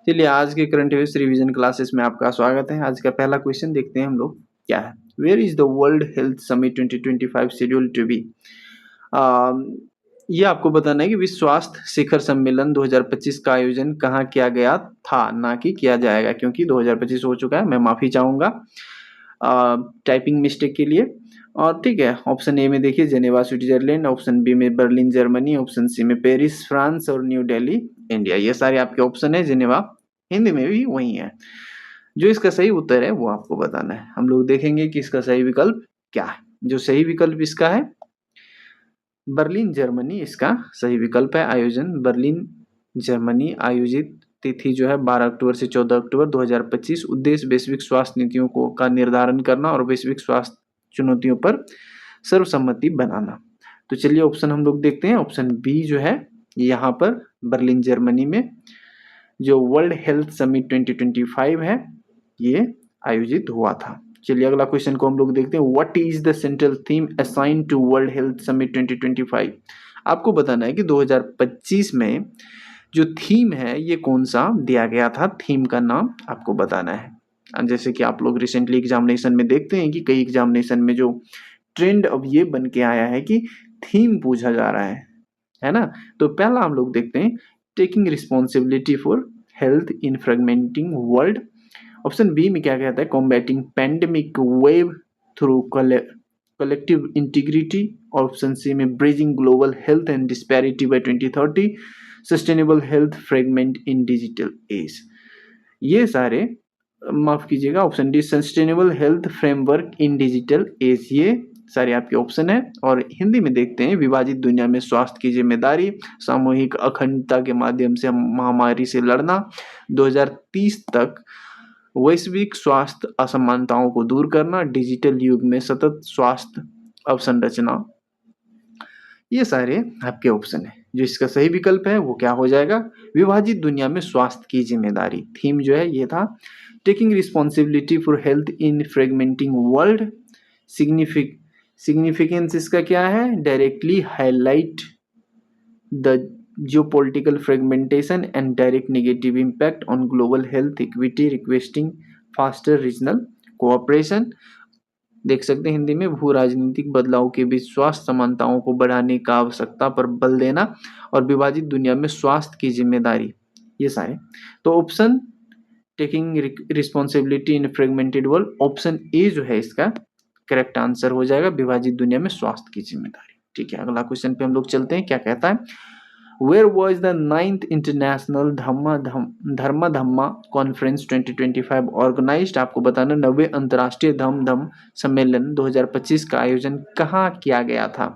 चलिए आज के करंट अफेयर्स रिवीजन क्लासेस में आपका स्वागत है। आज का पहला क्वेश्चन देखते हैं हम लोग क्या है। Where is the world health summit 2025 schedule to be? ये आपको बताना है कि विश्व स्वास्थ्य शिखर सम्मेलन 2025 का आयोजन कहाँ किया गया था, ना कि किया जाएगा, क्योंकि 2025 हो चुका है। मैं माफी चाहूंगा टाइपिंग मिस्टेक के लिए। और ठीक है, ऑप्शन ए में देखिए जेनेवा स्विट्जरलैंड, ऑप्शन बी में बर्लिन जर्मनी, ऑप्शन सी में पेरिस फ्रांस और न्यू दिल्ली इंडिया। ये सारे आपके ऑप्शन है। जेनेवा हिंदी में भी वही है। जो इसका सही उत्तर है वो आपको बताना है। हम लोग देखेंगे कि इसका सही विकल्प क्या है। जो सही विकल्प इसका है बर्लिन जर्मनी, इसका सही विकल्प है। आयोजन बर्लिन जर्मनी, आयोजित तिथि जो है 12 अक्टूबर से 14 अक्टूबर 2025। उद्देश्य वैश्विक स्वास्थ्य नीतियों को का निर्धारण करना और वैश्विक स्वास्थ्य चुनौतियों पर सर्वसम्मति बनाना। तो चलिए ऑप्शन हम लोग देखते हैं। ऑप्शन बी जो है यहाँ पर बर्लिन जर्मनी में जो वर्ल्ड हेल्थ समिट 2025 है ये आयोजित हुआ था। चलिए अगला क्वेश्चन को हम लोग देखते हैं। What is the central theme assign to world health summit 2025? आपको बताना है कि 2025 में जो थीम है ये कौन सा दिया गया था। थीम का नाम आपको बताना है। जैसे कि आप लोग रिसेंटली एग्जामिनेशन में देखते हैं कि कई एग्जामिनेशन में जो ट्रेंड अब ये बन के आया है कि थीम पूछा जा रहा है ना। तो पहला हम लोग देखते हैं taking responsibility for health in fragmenting world. Option B में क्या कहता है combating pandemic wave through collective integrity. Option C में bridging global health and disparity by 2030, sustainable health fragment in digital age. ये सारे माफ कीजिएगा option D sustainable health framework in digital age, ये सारे आपके ऑप्शन है। और हिंदी में देखते हैं विभाजित दुनिया में स्वास्थ्य की जिम्मेदारी, सामूहिक अखंडता के माध्यम से महामारी से लड़ना, 2030 तक वैश्विक स्वास्थ्य असमानताओं को दूर करना, डिजिटल युग में सतत स्वास्थ्य अवसंरचना। ये सारे आपके ऑप्शन है। जो इसका सही विकल्प है वो क्या हो जाएगा, विभाजित दुनिया में स्वास्थ्य की जिम्मेदारी। थीम जो है ये था taking responsibility for health in fragmenting world. Significance इसका क्या है, directly highlight the geopolitical fragmentation and direct negative impact on global health equity, requesting faster regional cooperation। देख सकते हैं हिंदी में भू राजनीतिक बदलाव के बीच स्वास्थ्य समानताओं को बढ़ाने का आवश्यकता पर बल देना और विभाजित दुनिया में स्वास्थ्य की जिम्मेदारी। ये सारे तो option taking responsibility in fragmented world, option A जो है इसका करेक्ट आंसर हो जाएगा, विभाजित दुनिया में स्वास्थ्य की जिम्मेदारी। ठीक है, अगला क्वेश्चन पे हम लोग चलते हैं। क्या कहता है, Where was the 9th International धर्म धम्मा कॉन्फ्रेंस 2025 ऑर्गेनाइज्ड? आपको बताना 90वें अंतर्राष्ट्रीय धम्म सम्मेलन 2025 का आयोजन कहाँ किया गया था।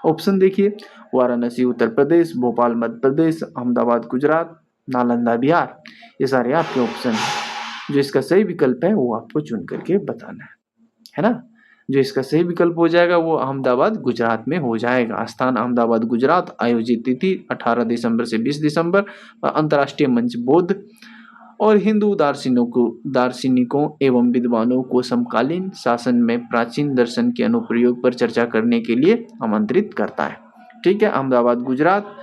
ऑप्शन देखिए वाराणसी उत्तर प्रदेश, भोपाल मध्य प्रदेश, अहमदाबाद गुजरात, नालंदा बिहार। ये सारे आपके ऑप्शन हैं। जो इसका सही विकल्प है वो आपको चुन करके बताना है ना। जो इसका सही विकल्प हो जाएगा वो अहमदाबाद गुजरात में हो जाएगा। स्थान अहमदाबाद गुजरात, आयोजित तिथि 18 दिसंबर से 20 दिसंबर। अंतर्राष्ट्रीय मंच बौद्ध और हिंदू दार्शनिकों एवं विद्वानों को समकालीन शासन में प्राचीन दर्शन के अनुप्रयोग पर चर्चा करने के लिए आमंत्रित करता है। ठीक है, Ahmedabad Gujarat.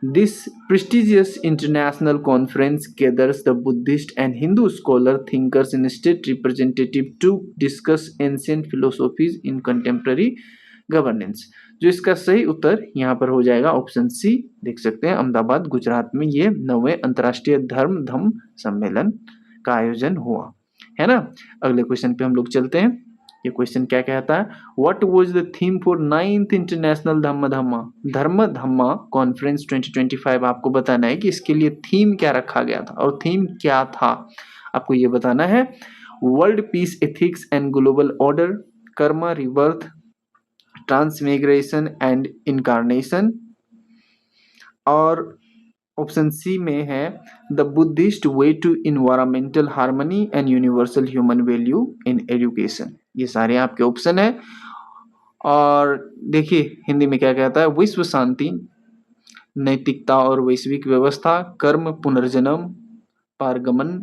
This prestigious international conference gathers the Buddhist and Hindu scholar thinkers and state representative to discuss ancient philosophies in contemporary governance। जो इसका सही उत्तर यहाँ पर हो जाएगा ऑप्शन सी। देख सकते हैं अहमदाबाद गुजरात में ये 9वें अंतर्राष्ट्रीय धम्म सम्मेलन का आयोजन हुआ है ना। अगले क्वेश्चन पे हम लोग चलते हैं। ये क्वेश्चन क्या कहता है, what was the theme for 9th international धर्म धम्मा कॉन्फ्रेंस 2025? आपको बताना है कि इसके लिए थीम क्या रखा गया था और थीम क्या था। आपको ये बताना है world peace ethics and global order, karma rebirth, transmigration and incarnation. और ऑप्शन सी में है the Buddhist way to environmental harmony and universal human value in education. ये सारे आपके ऑप्शन है। और देखिए हिंदी में क्या कहता है, विश्व शांति, नैतिकता और वैश्विक व्यवस्था, कर्म पुनर्जन्म, पारगमन,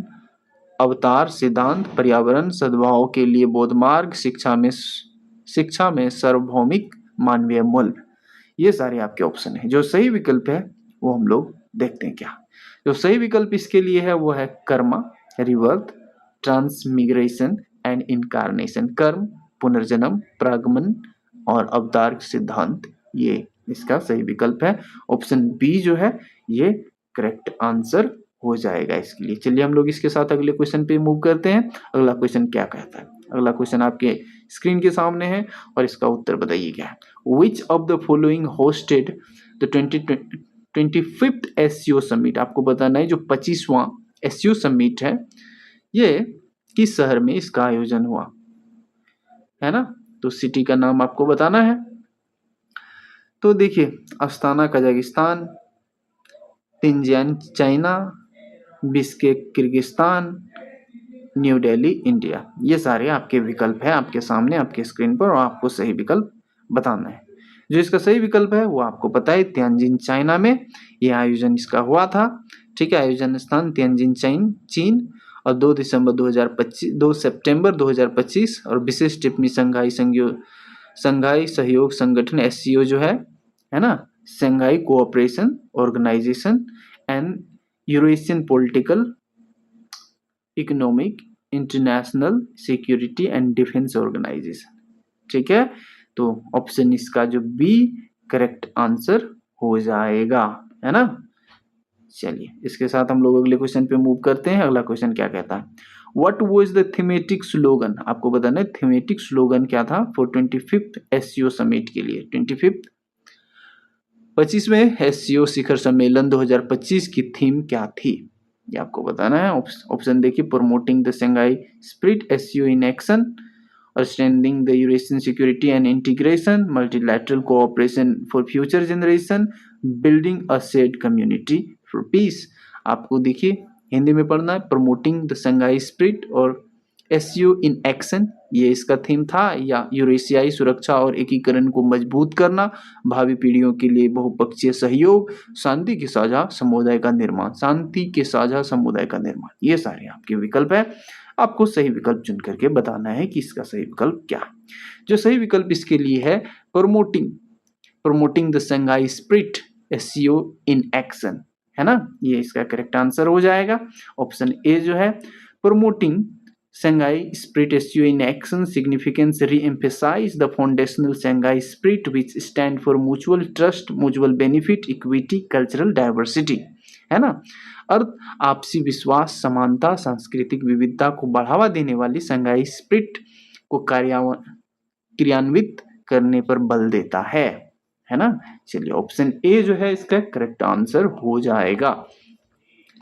अवतार सिद्धांत, पर्यावरण सद्भाव के लिए बौद्ध मार्ग, शिक्षा में सार्वभौमिक मानवीय मूल्य। ये सारे आपके ऑप्शन है। जो सही विकल्प है वो हम लोग देखते हैं क्या। जो सही विकल्प इसके लिए है वो है कर्मा, रिवर्थ, ट्रांसमिग्रेशन एंड इनकारनेशन। कर्म, पुनर्जन्म, प्रागमन और अवतार सिद्धांत, ये इसका सही विकल्प है। ऑप्शन बी जो है ये करेक्ट आंसर हो जाएगा इसके लिए। चलिए हम लोग इसके साथ अगले क्वेश्चन पे मूव करते हैं। अगला क्वेश्चन क्या कहता है? अगला क्वेश्चन आपके स्क्रीन के सामने है और इसका उत्तर बताइए क्या है। Which of the following hosted the 25th SCO summit? आपको बताना है जो 25वां SCO समिट है ये किस शहर में इसका आयोजन हुआ, है ना? तो सिटी का नाम आपको बताना है। तो देखिए, Astana Kazakhstan, Tianjin China, Bishkek Kyrgyzstan, New Delhi India. ये सारे आपके विकल्प हैं आपके सामने आपके स्क्रीन पर और आपको सही विकल्प बताना है। जो इसका सही विकल्प है वो आपको पता है तियानजिन चाइना में यह आयोजन इसका हुआ था। ठीक है, आयोजन स्थान तियानजिन चीन और 2 सितंबर 2025 और विशेष टिप्पणी संघाई सहयोग संगठन SCO जो है ना, Shanghai cooperation organisation and Eurasian political economic international security and defence organisation. ठीक है, तो ऑप्शन इसका जो बी करेक्ट आंसर हो जाएगा, है ना। चलिए इसके साथ हम लोग अगले क्वेश्चन पे मूव करते हैं। अगला क्वेश्चन क्या कहता है, what was the thematic slogan? आपको बताना है थीमेटिक स्लोगन क्या था फॉर 25th SCO समिट के लिए। 25वें SCO शिखर सम्मेलन 2025 की थीम क्या थी, ये आपको बताना है। ऑप्शन देखिए, promoting the Shanghai spirit SCO in action और strengthening the Eurasian security and integration, multilateral cooperation for future generation, building a shared community for peace. आपको देखिए हिंदी में पढ़ना है, प्रमोटिंग द शंघाई स्पिरिट और SCO इन एक्शन, ये इसका theme था, या यूरेशियाई सुरक्षा और एकीकरण को मजबूत करना, भावी पीढ़ियों के लिए बहुपक्षीय सहयोग, शांति के साझा समुदाय का निर्माण, शांति के साझा समुदाय का निर्माण। ये सारे आपके विकल्प है, आपको सही विकल्प चुन करके बताना है कि इसका सही विकल्प क्या है। जो सही विकल्प इसके लिए है promoting the Shanghai spirit SCO in action, है ना, ये इसका करेक्ट आंसर हो जाएगा। ऑप्शन ए जो है promoting Shanghai Spirit SCO in action significance re-emphasize the foundational Shanghai Spirit which stand for mutual trust, mutual benefit, equity, cultural diversity, है ना। अर्थ आपसी विश्वास, समानता, सांस्कृतिक विविधता को बढ़ावा देने वाली शंघाई स्पिरिट को क्रियान्वित करने पर बल देता है ना। चलिए ऑप्शन ए जो है इसका करेक्ट आंसर हो जाएगा।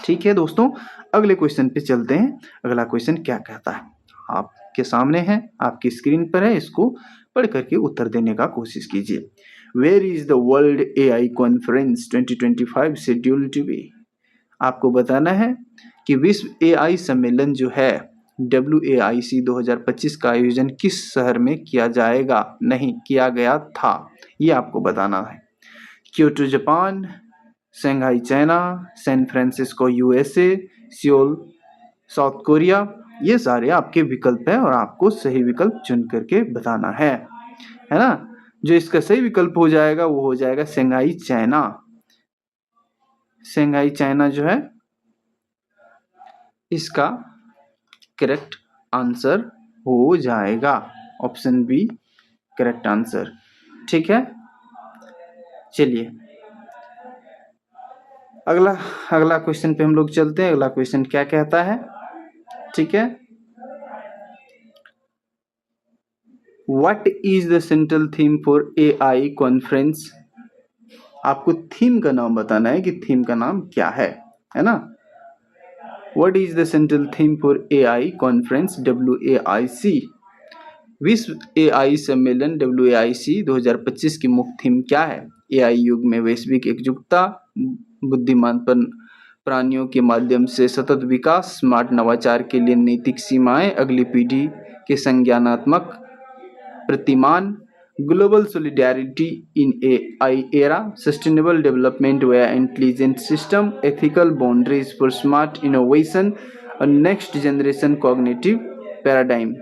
ठीक है दोस्तों, अगले क्वेश्चन पे चलते हैं। अगला क्वेश्चन क्या कहता है, आपके सामने है, आपकी स्क्रीन पर है, इसको पढ़ करके उत्तर देने का कोशिश कीजिए। Where is the world AI conference 2025 schedule to be? आपको बताना है कि विश्व AI सम्मेलन जो है WAIC 2025 का आयोजन किस शहर में किया जाएगा, नहीं किया गया था, ये आपको बताना है। Kyoto Japan, Shanghai China, San Francisco USA, Seoul South Korea, ये सारे आपके विकल्प हैं और आपको सही विकल्प चुन करके बताना है ना। जो इसका सही विकल्प हो जाएगा वो हो जाएगा शंघाई चाइना। शंघाई चाइना जो है इसका करेक्ट आंसर हो जाएगा। Option B correct answer. ठीक है, चलिए अगला क्वेश्चन पे हम लोग चलते हैं। अगला क्वेश्चन क्या कहता है, ठीक है, what is the central theme for AI conference? आपको थीम का नाम बताना है कि थीम का नाम क्या है ना। What is the central theme for AI conference WAIC? विश्व AI सम्मेलन WAIC 2025 की मुख्य थीम क्या है? AI युग में वैश्विक एकजुटता, बुद्धिमान प्राणियों के माध्यम से सतत विकास, स्मार्ट नवाचार के लिए नैतिक सीमाएं, अगली पीढ़ी के संज्ञानात्मक प्रतिमान, global solidarity in AI era, sustainable development via intelligent system, ethical boundaries for smart innovation और नेक्स्ट जनरेशन कॉग्निटिव पैराडाइम।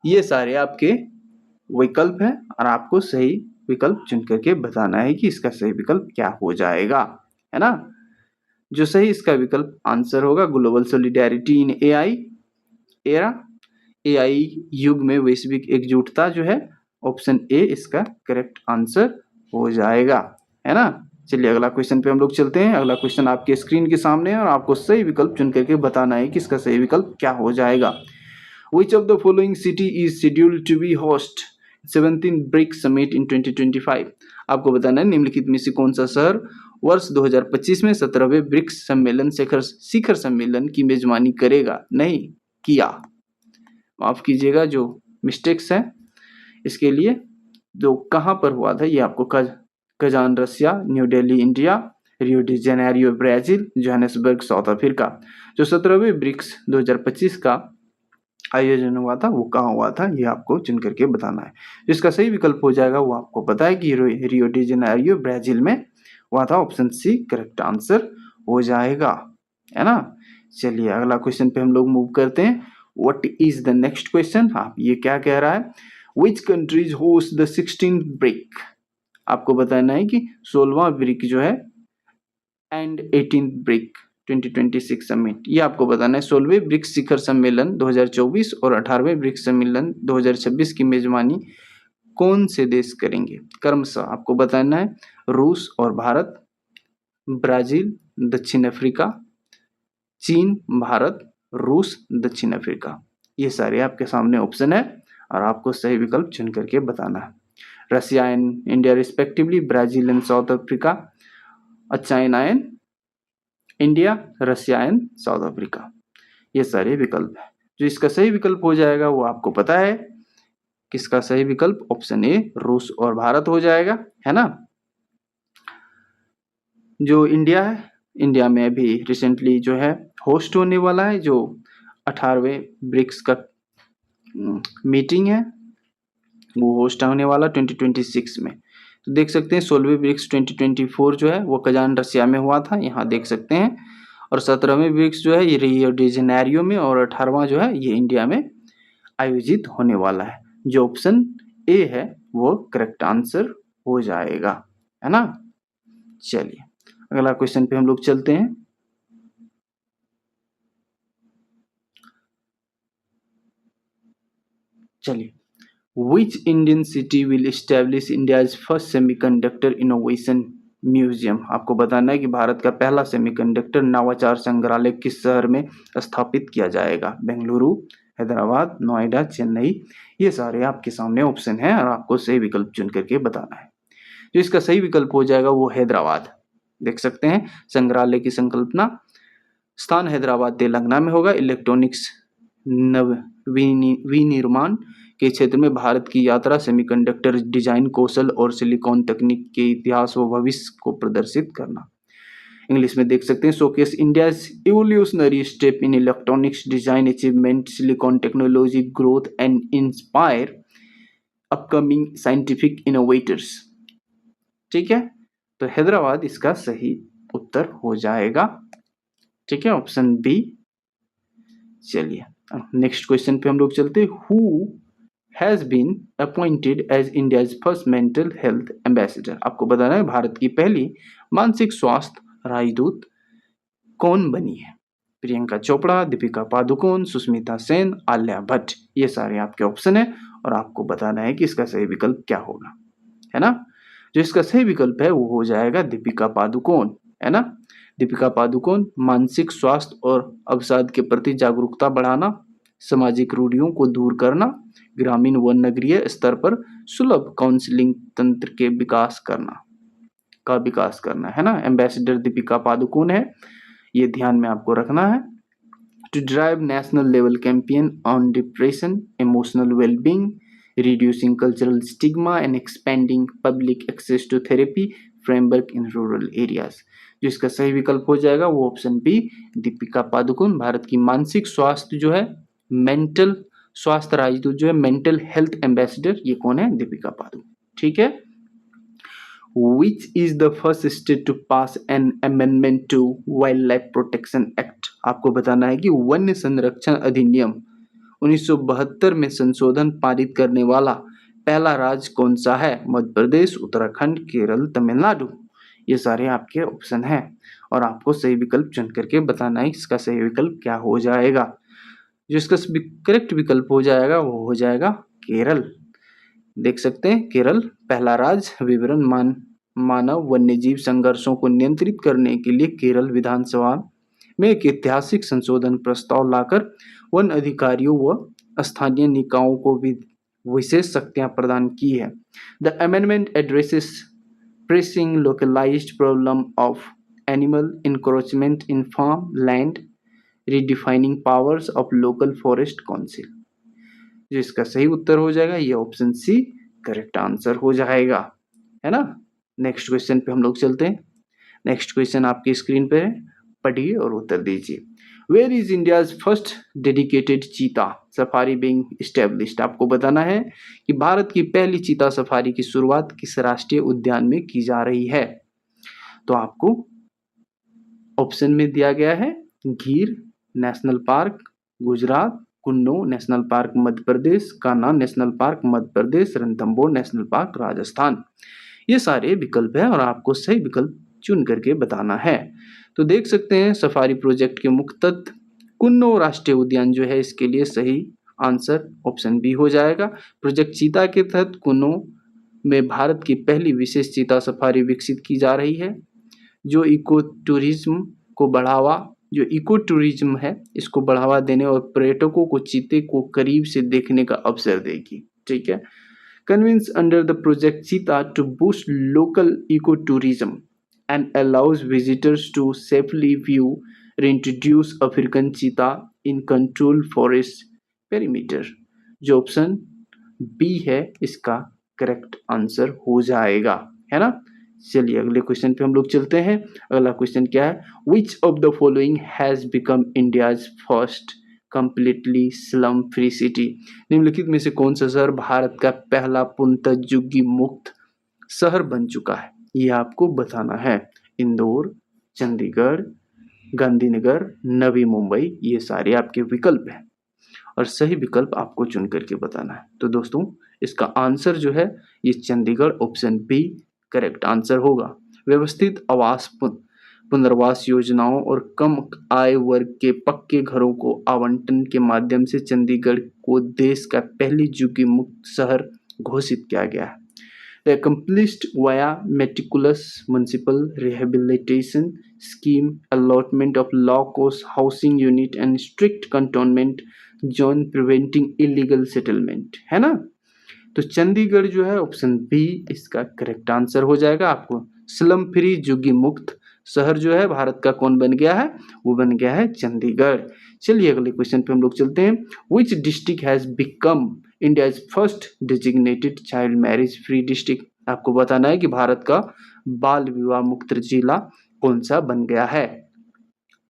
ये सारे आपके विकल्प हैं और आपको सही विकल्प चुन करके बताना है कि इसका सही विकल्प क्या हो जाएगा, है ना। जो सही इसका विकल्प आंसर होगा ग्लोबल सॉलिडेरिटी इन एआई एरा, एआई युग में वैश्विक एकजुटता जो है, ऑप्शन ए इसका करेक्ट आंसर हो जाएगा, है ना। चलिए अगला क्वेश्चन पे हम लोग चलते हैं। अगला क्वेश्चन आपके स्क्रीन के सामने है और आपको सही विकल्प चुन करके बताना है कि इसका सही विकल्प क्या हो जाएगा। Which of the following city is scheduled to be host 17th BRICS Summit in 2025? आपको बताना है निम्नलिखित में से कौन सा शहर वर्ष 2025 में 17वें ब्रिक्स सम्मेलन शिखर सम्मेलन की मेजबानी करेगा। नहीं किया, माफ कीजिएगा जो मिस्टेक्स है इसके लिए। जो कहाँ पर हुआ था ये आपको Kazan Russia, New Delhi India, Rio de Janeiro Brazil, Johannesburg South Africa. जो 17वें ब्रिक्स 2025 का आयोजन हुआ था वो कहाँ हुआ था ये आपको चुन करके बताना है। जिसका सही विकल्प हो जाएगा वो आपको पता है कि रियो डी जेनेरियो ब्राजील में हुआ था, ऑप्शन सी करेक्ट आंसर हो जाएगा, है ना। चलिए अगला क्वेश्चन पे हम लोग मूव करते हैं। What is the next question? हाँ ये क्या कह रहा है, which countries host the 16th brick? आपको बताना है कि 16वां ब्रिक जो है एंड 18th ब्रिक 2026 समिट, ये आपको बताना है। 16वें ब्रिक्स शिखर सम्मेलन 2024 और 18वें ब्रिक्स सम्मेलन 2026 की मेजबानी कौन से देश करेंगे? क्रमशः आपको बताना है रूस और भारत, ब्राजील, दक्षिण अफ्रीका, चीन, भारत, रूस, दक्षिण अफ्रीका। ये सारे आपके सामने ऑप्शन है और आपको सही विकल्प चुन करके बताना है। Russia and India respectively, Brazil and South Africa, China and India, Russia and South Africa. ये सारे विकल्प है। जो इसका सही विकल्प हो जाएगा वो आपको पता है किसका सही विकल्प, ऑप्शन ए रूस और भारत हो जाएगा, है ना। जो इंडिया है, इंडिया में अभी रिसेंटली जो है होस्ट होने वाला है जो 18वें ब्रिक्स का मीटिंग है वो होस्ट होने वाला 2026 में। तो देख सकते हैं 16वें ब्रिक्स 2024 जो है वो कजान रसिया में हुआ था, यहाँ देख सकते हैं। और 17वें ब्रिक्स जो है ये रियो डी जेनेरियो में और 18वां जो है ये इंडिया में आयोजित होने वाला है। जो ऑप्शन ए है वो करेक्ट आंसर हो जाएगा, है ना। चलिए अगला क्वेश्चन पे हम लोग चलते हैं। चलिए Which Indian city will establish India's first semiconductor innovation museum? आपको बताना है कि भारत का पहला सेमीकंडक्टर नवाचार संग्रहालय किस शहर में स्थापित किया जाएगा? बेंगलुरु, हैदराबाद, नोएडा, चेन्नई। ये सारे आपके सामने ऑप्शन हैं और आपको सही विकल्प चुन करके बताना है। जो इसका सही विकल्प हो जाएगा वो हैदराबाद। देख सकते हैं संग्रहालय की संकल्पना स्थान हैदराबाद तेलंगाना में होगा। इलेक्ट्रॉनिक्स विनिर्माण के क्षेत्र में भारत की यात्रा सेमीकंडक्टर डिजाइन कौशल और सिलिकॉन तकनीक के इतिहास व भविष्य को प्रदर्शित करना। इंग्लिश में देख सकते हैं showcase India's evolutionary step in electronics design achievement silicon technology growth and inspire upcoming scientific innovators. ठीक है, तो हैदराबाद इसका सही उत्तर हो जाएगा। ठीक है, ऑप्शन बी। चलिए नेक्स्ट क्वेश्चन पे हम लोग चलते हैं। Who has been appointed as India's first mental health ambassador? आपको बताना है भारत की पहली मानसिक स्वास्थ्य राजदूत कौन बनी है? प्रियंका चोपड़ा, दीपिका पादुकोण, सुष्मिता सेन, आलिया भट्ट। ये सारे आपके ऑप्शन है और आपको बताना है कि इसका सही विकल्प क्या होगा, है ना। जो इसका सही विकल्प है वो हो जाएगा दीपिका पादुकोण, है ना। दीपिका पादुकोण मानसिक स्वास्थ्य और अवसाद के प्रति जागरूकता बढ़ाना, सामाजिक रूढ़ियों को दूर करना, ग्रामीण व नगरीय स्तर पर सुलभ काउंसलिंग तंत्र के विकास करना, है ना। एम्बेसडर दीपिका पादुकोण है, ये ध्यान में आपको रखना है। To drive national level campaign on depression, emotional wellbeing, reducing cultural stigma and expanding public access to therapy framework in rural areas। जो इसका सही विकल्प हो जाएगा वो ऑप्शन बी दीपिका पादुकोण। भारत की मानसिक स्वास्थ्य जो है मेंटल स्वास्थ्य राजदूत जो है मेंटल हेल्थ एम्बेसडर ये कौन है? दीपिका पादुकोण। ठीक है। Which is the first state to pass an amendment to Wildlife Protection Act? आपको बताना है कि वन्य संरक्षण अधिनियम 1972 में संशोधन पारित करने वाला पहला राज्य कौन सा है? मध्य प्रदेश, उत्तराखंड, केरल, तमिलनाडु। ये सारे आपके ऑप्शन हैं और आपको सही विकल्प चुन करके बताना है इसका सही विकल्प क्या हो जाएगा। जो इसका करेक्ट विकल्प हो जाएगा वो हो जाएगा केरल। देख सकते हैं केरल पहला राज्य विवरण मानव वन्यजीव संघर्षों को नियंत्रित करने के लिए केरल विधानसभा में एक ऐतिहासिक संशोधन प्रस्ताव लाकर वन अधिकारियों व स्थानीय निकायों को भी विशेष शक्तियां प्रदान की है। The amendment addresses pressing localized problem of animal encroachment in farm land, redefining powers of local forest council। जो इसका सही उत्तर हो जाएगा ये ऑप्शन सी करेक्ट आंसर हो जाएगा, है ना। नेक्स्ट क्वेश्चन पे हम लोग चलते हैं। नेक्स्ट क्वेश्चन आपकी स्क्रीन पे है, पढ़िए और उत्तर दीजिए। Where is India's first dedicated cheetah safari being established. आपको बताना है कि भारत की पहली चीता सफारी की शुरुआत किस राष्ट्रीय उद्यान में की जा रही है। तो आपको ऑप्शन में दिया गया है Gir national park Gujarat, Kunno national park Madhya Pradesh, Kanha national park Madhya Pradesh, Ranthambore national park Rajasthan. ये सारे विकल्प है और आपको सही विकल्प चुन करके बताना है। तो देख सकते हैं सफारी प्रोजेक्ट के मुख्य तत्व कुन्नो राष्ट्रीय उद्यान जो है इसके लिए सही आंसर ऑप्शन बी हो जाएगा। प्रोजेक्ट चीता के तहत कुन्नो में भारत की पहली विशेष चीता सफारी विकसित की जा रही है जो इको टूरिज्म है इसको बढ़ावा देने और पर्यटकों को चीते को करीब से देखने का अवसर देगी। ठीक है। Convenes under the project Cheetah to boost local ecotourism and allows visitors to safely view reintroduced African cheetah in controlled forest perimeter। जो ऑप्शन बी है इसका करेक्ट आंसर हो जाएगा, है ना। चलिए अगले क्वेश्चन पे हम लोग चलते हैं। अगला क्वेश्चन क्या है, which of the following has become India's first completely slum free city. निम्नलिखित में से कौन सा शहर भारत का पहला पूर्णतः झुग्गी मुक्त शहर बन चुका है, ये आपको बताना है। इंदौर, चंडीगढ़, गांधीनगर, नवी मुंबई, ये सारे आपके विकल्प हैं और सही विकल्प आपको चुन करके बताना है। तो दोस्तों इसका आंसर जो है ये Chandigarh option B correct answer होगा। व्यवस्थित आवास पुनर्वास योजनाओं और कम आय वर्ग के पक्के घरों को आवंटन के माध्यम से चंडीगढ़ को देश का पहली झुग्गी मुक्त शहर घोषित किया गया है। Accomplished via meticulous municipal rehabilitation scheme, allotment of low-cost housing unit and strict cantonment zone preventing illegal settlement, है ना। तो चंडीगढ़ जो है ऑप्शन बी इसका करेक्ट आंसर हो जाएगा। आपको स्लम फ्री झुग्गी मुक्त शहर जो है भारत का कौन बन गया है, वो बन गया है चंडीगढ़। चलिए अगले क्वेश्चन पे हम लोग चलते हैं। Which district has become India's first designated child marriage free district. आपको बताना है कि भारत का बाल विवाह मुक्त जिला कौन सा बन गया है।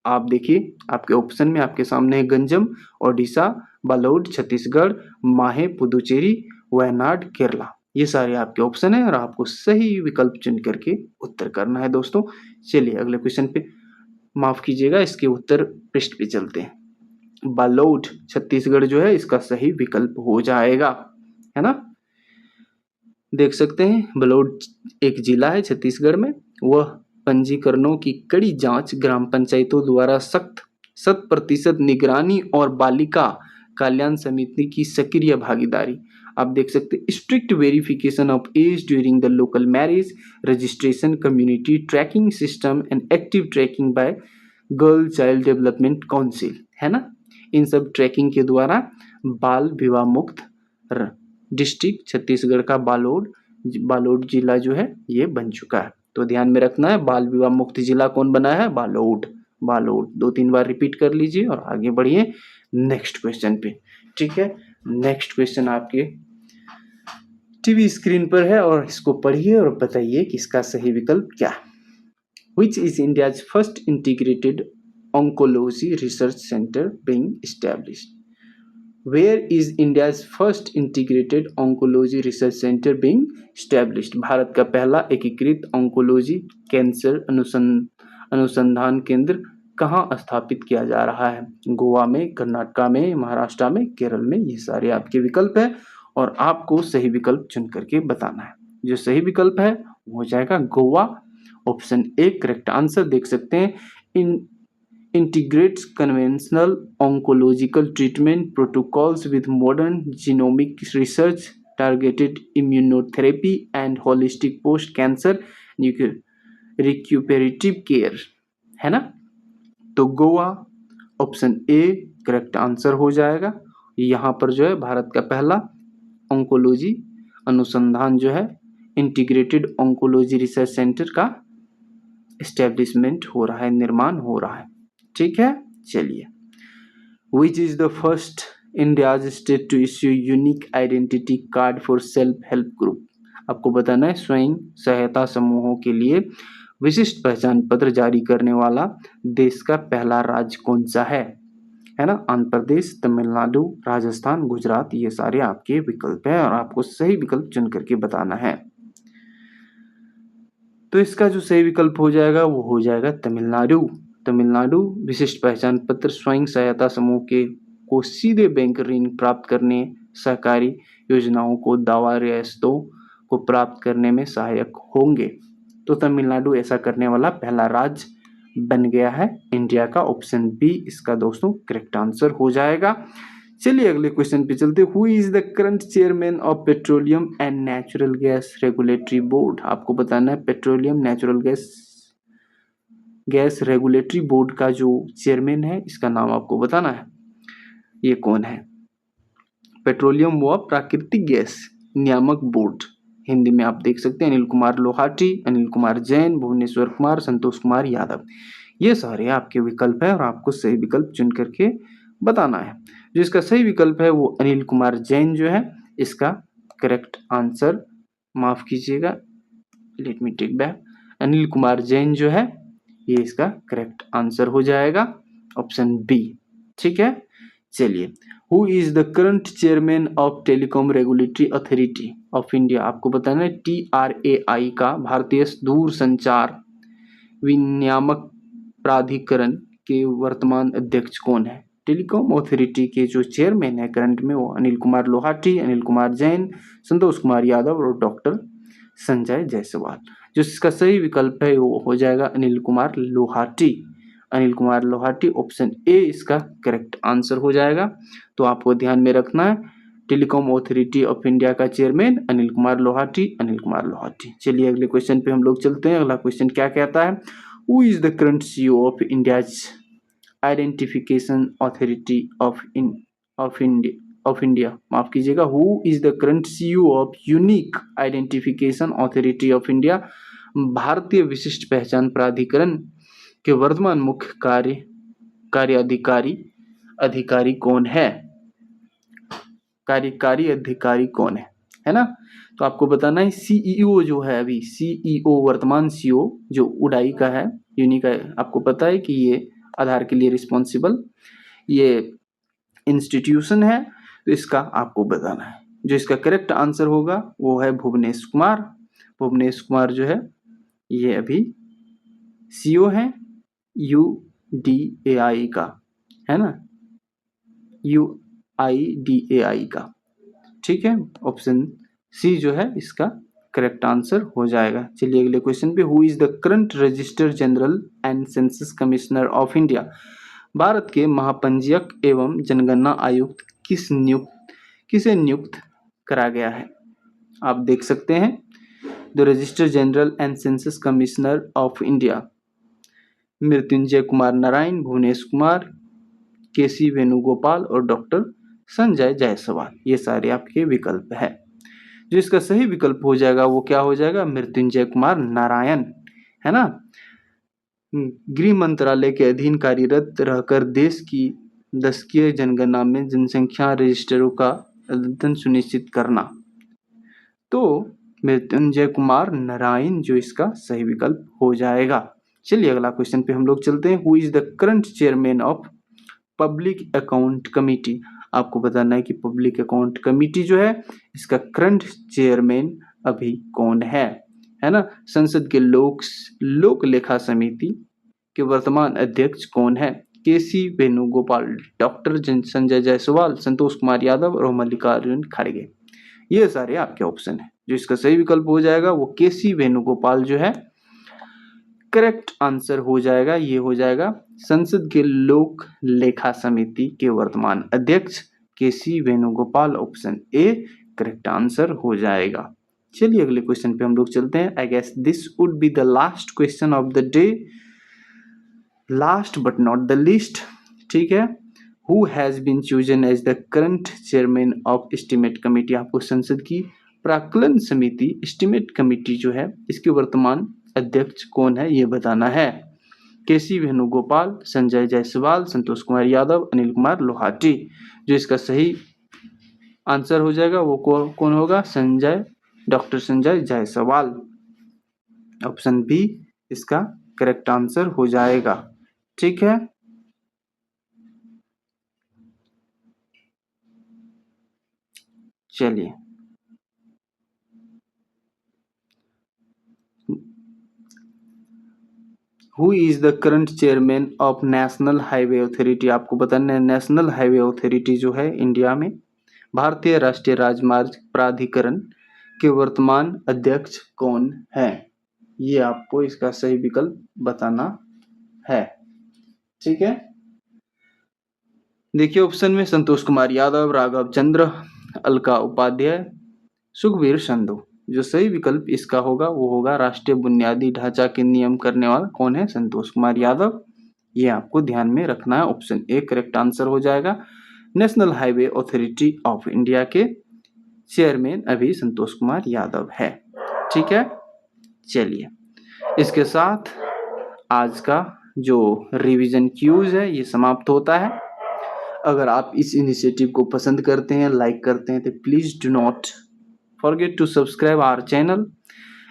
आप देखिए आपके ऑप्शन में आपके सामने है गंजम ओडिशा, बालोड छत्तीसगढ़, माहे पुदुचेरी, वायनाड केरला। ये सारे आपके ऑप्शन है और आपको सही विकल्प चुन करके उत्तर करना है दोस्तों। चलिए अगले क्वेश्चन पे, माफ कीजिएगा, इसके उत्तर पृष्ठ पे चलते हैं। बालोड छत्तीसगढ़ जो है इसका सही विकल्प हो जाएगा, है ना। देख सकते हैं बालोड एक जिला है छत्तीसगढ़ में। वह पंजीकरणों की कड़ी जांच, ग्राम पंचायतों द्वारा 100% निगरानी और बालिका कल्याण समिति की सक्रिय भागीदारी। आप देख सकते हैं strict verification of age during the local marriage registration, community tracking system and active tracking by girl child development council, है ना। इन सब ट्रैकिंग के द्वारा बाल विवाह मुक्त डिस्ट्रिक्ट छत्तीसगढ़ का बालोड जिला जो है ये बन चुका है। तो ध्यान में रखना है बाल विवाह मुक्त जिला कौन बना है, बालोड। 2-3 बार रिपीट कर लीजिए और आगे बढ़िए नेक्स्ट क्वेश्चन पे। ठीक है, नेक्स्ट क्वेश्चन आपके टीवी स्क्रीन पर है और इसको पढ़िए और बताइए कि इसका सही विकल्प क्या है। Which is India's first integrated oncology research center being established? Where is India's first integrated oncology research center being established? Bharat का पहला एकीकृत ऑन्कोलॉजी कैंसर अनुसंधान केंद्र कहाँ स्थापित किया जा रहा है। गोवा में, कर्नाटक में, महाराष्ट्र में, केरल में। ये सारे आपके विकल्प है और आपको सही विकल्प चुन करके बताना है। जो सही विकल्प है वो हो जाएगा Goa option A correct answer. देख सकते हैं integrates conventional oncological treatment protocols with modern genomic research, targeted immunotherapy, and holistic post-cancer recuperative care, है ना। तो Goa option A correct answer हो जाएगा। यहाँ पर जो है भारत का पहला ऑन्कोलॉजी अनुसंधान जो है इंटीग्रेटेड ऑन्कोलॉजी रिसर्च सेंटर का एस्टेब्लिशमेंट हो रहा है, निर्माण हो रहा है। ठीक है, चलिए। Which is the first India's state to issue unique identity card for self help group. आपको बताना है स्वयं सहायता समूहों के लिए विशिष्ट पहचान पत्र जारी करने वाला देश का पहला राज्य कौन सा है ना। आंध्र प्रदेश, तमिलनाडु, राजस्थान, गुजरात, ये सारे आपके विकल्प हैं और आपको सही विकल्प चुन करके बताना है। तो इसका जो सही विकल्प हो जाएगा वो हो जाएगा तमिलनाडु। तमिलनाडु विशिष्ट पहचान पत्र स्वयं सहायता समूह के को सीधे बैंक ऋण प्राप्त करने, सहकारी योजनाओं को दावा रियायतों को प्राप्त करने में सहायक होंगे। तो तमिलनाडु ऐसा करने वाला पहला राज्य बन गया है इंडिया का। ऑप्शन बी इसका दोस्तों करेक्ट आंसर हो जाएगा। चलिए अगले क्वेश्चन पे चलते। Who is the current chairman of petroleum and natural gas regulatory board. आपको बताना है petroleum natural gas regulatory board का जो चेयरमैन है इसका नाम आपको बताना है, ये कौन है। पेट्रोलियम व प्राकृतिक गैस नियामक बोर्ड, हिंदी में आप देख सकते हैं अनिल कुमार लोहाटी, अनिल कुमार जैन, भुवनेश्वर कुमार, संतोष कुमार यादव। ये सारे आपके विकल्प है और आपको सही विकल्प चुन करके बताना है। जो इसका सही विकल्प है वो अनिल कुमार जैन जो है इसका करेक्ट आंसर, माफ कीजिएगा, let me take back, Anil Kumar Jain जो है ये इसका करेक्ट आंसर हो जाएगा, ऑप्शन बी। ठीक है, चलिए। Who is the current chairman of telecom regulatory authority of India. आपको बताना है TRAI का भारतीय दूरसंचार विनियामक प्राधिकरण के वर्तमान अध्यक्ष कौन है। टेलीकॉम अथॉरिटी के जो चेयरमैन है करंट में वो अनिल कुमार लोहाटी, अनिल कुमार जैन, संतोष कुमार यादव और डॉक्टर संजय जायसवाल। जो इसका सही विकल्प है वो हो जाएगा अनिल कुमार लोहाटी। अनिल कुमार लोहाटी ऑप्शन ए इसका करेक्ट आंसर हो जाएगा। तो आपको ध्यान में रखना है टेलीकॉम अथॉरिटी ऑफ इंडिया का चेयरमैन अनिल कुमार लोहाटी, अनिल कुमार लोहाटी। चलिए अगले क्वेश्चन पे हम लोग चलते हैं। अगला क्वेश्चन क्या कहता है, who is the current CEO of India's identification authority of India, माफ कीजिएगा, who is the current CEO of unique identification authority of India. भारतीय विशिष्ट पहचान प्राधिकरण के वर्तमान मुख्य अधिकारी कौन है। कार्यकारी अधिकारी कौन है ना। तो आपको बताना है CEO जो है अभी CEO वर्तमान CEO जो उड़ाई का है, यूनिक है, आपको पता है कि ये आधार के लिए रिस्पॉन्सिबल ये इंस्टीट्यूशन है। तो इसका आपको बताना है। जो इसका करेक्ट आंसर होगा वो है भुवनेश कुमार। भुवनेश कुमार जो है ये अभी CEO है UIDAI का, है ना, UIDAI का। ठीक है, ऑप्शन सी जो है इसका करेक्ट आंसर हो जाएगा। चलिए अगले क्वेश्चन पे, who is the current register general and census commissioner of India. Bharat के महापंजीयक एवं जनगणना आयुक्त किसे नियुक्त करा गया है। आप देख सकते हैं the register general and census commissioner of India Mrityunjay Kumar Narayan, Bhuvnesh Kumar, KC Venugopal और डॉक्टर संजय जायसवाल। ये सारे आपके विकल्प है। जो इसका सही विकल्प हो जाएगा वो क्या हो जाएगा, मृत्युंजय कुमार नारायण, है ना। गृह मंत्रालय के अधीन कार्यरत रहकर देश की दशकीय जनगणना में जनसंख्या रजिस्टरों का अद्यतन सुनिश्चित करना। तो मृत्युंजय कुमार नारायण जो इसका सही विकल्प हो जाएगा। चलिए अगला क्वेश्चन पे हम लोग चलते हैं। Who is the current chairman of public account committee. आपको बताना है कि पब्लिक अकाउंट कमेटी जो है इसका करंट चेयरमैन अभी कौन है ना। संसद के लोक लेखा समिति के वर्तमान अध्यक्ष कौन है। KC वेणुगोपाल, डॉक्टर संजय जायसवाल, संतोष कुमार यादव और मल्लिकार्जुन खड़गे। ये सारे आपके ऑप्शन है। जो इसका सही विकल्प हो जाएगा वो KC वेणुगोपाल जो है करेक्ट आंसर हो जाएगा, ये हो जाएगा संसद के लोक लेखा समिति के वर्तमान अध्यक्ष KC Venugopal. Option A correct answer हो जाएगा। चलिए अगले क्वेश्चन पे हम लोग चलते हैं। I guess this would be the last question of the day, last but not the least. ठीक है, who has been chosen as the current chairman of estimate committee. आपको संसद की प्राक्कलन समिति एस्टीमेट कमेटी जो है इसके वर्तमान अध्यक्ष कौन है ये बताना है। केसी वेणुगोपाल, संजय जायसवाल, संतोष कुमार यादव, अनिल कुमार लोहाटी। जो इसका सही आंसर हो जाएगा वो कौन होगा? Doctor Sanjay Jaiswal. Option B इसका करेक्ट आंसर हो जाएगा। ठीक है, चलिए who is the current chairman of national highway authority. आपको बताना है नेशनल हाईवे अथॉरिटी जो है इंडिया में भारतीय राष्ट्रीय राजमार्ग प्राधिकरण के वर्तमान अध्यक्ष कौन है, ये आपको इसका सही विकल्प बताना है। ठीक है, देखिए ऑप्शन में संतोष कुमार यादव, राघव चंद्र, अलका उपाध्याय, सुखबीर संधू। जो सही विकल्प इसका होगा वो होगा राष्ट्रीय बुनियादी ढांचा के नियम करने वाला कौन है? संतोष कुमार यादव। ये आपको ध्यान में रखना है। ऑप्शन ए करेक्ट आंसर हो जाएगा। National highway authority of India के चेयरमैन अभी संतोष कुमार यादव है। ठीक है, चलिए इसके साथ आज का जो रिवीजन क्यूज है ये समाप्त होता है। अगर आप इस इनिशिएटिव को पसंद करते हैं, लाइक करते हैं तो please do not forget to subscribe our channel,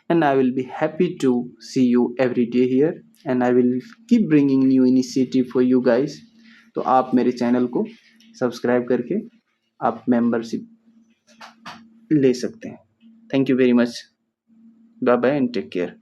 and I will be happy to see you every day here, and I will keep bringing new initiative for you guys. तो आप मेरे चैनल को subscribe करके आप membership ले सकते हैं। Thank you very much, bye bye and take care.